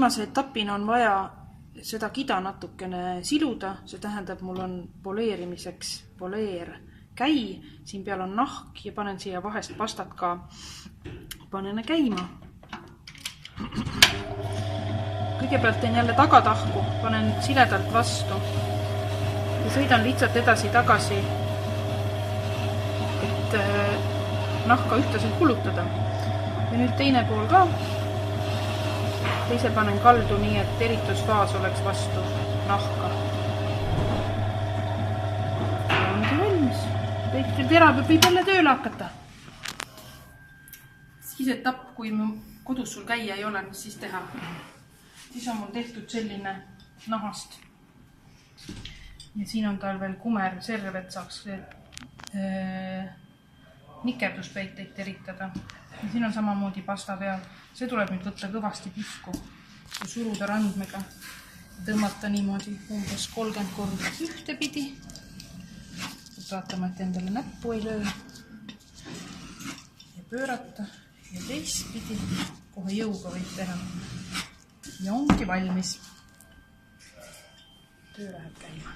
viimase etapina on vaja seda kida natukene siluda, see tähendab, mul on poleerimiseks poleerkäi, siin peal on nahk ja panen siia vahest pastat ka, panen käima. Kõigepealt teen jälle tagatahku, panen siledalt vastu ja sõidan lihtsalt edasi-tagasi, et nahka ühtlaselt kulutada. Ja nüüd teine pool ka. Teise panen kaldu nii, et eritusfaas oleks vastu nahka. Ja ongi valmis. Terapäev võib jälle tööle hakata. Siis etapp, kui kodus sul käia ei ole, mis siis teha. Siis on mul tehtud selline nahast. Ja siin on tal veel kumer serv, et saaks nikerduspeiteid teritada. Ja siin on samamoodi pasta peal. See tuleb nüüd võtta kõvasti pisku ja suruda randmega. Tõmmata niimoodi umbes 30 korda ühte pidi. Vaatama, et endale näppu ei löö. Ja pöörata ja teist pidi. Kohe jõuga võib teha. Ja ongi valmis. Töö läheb käima.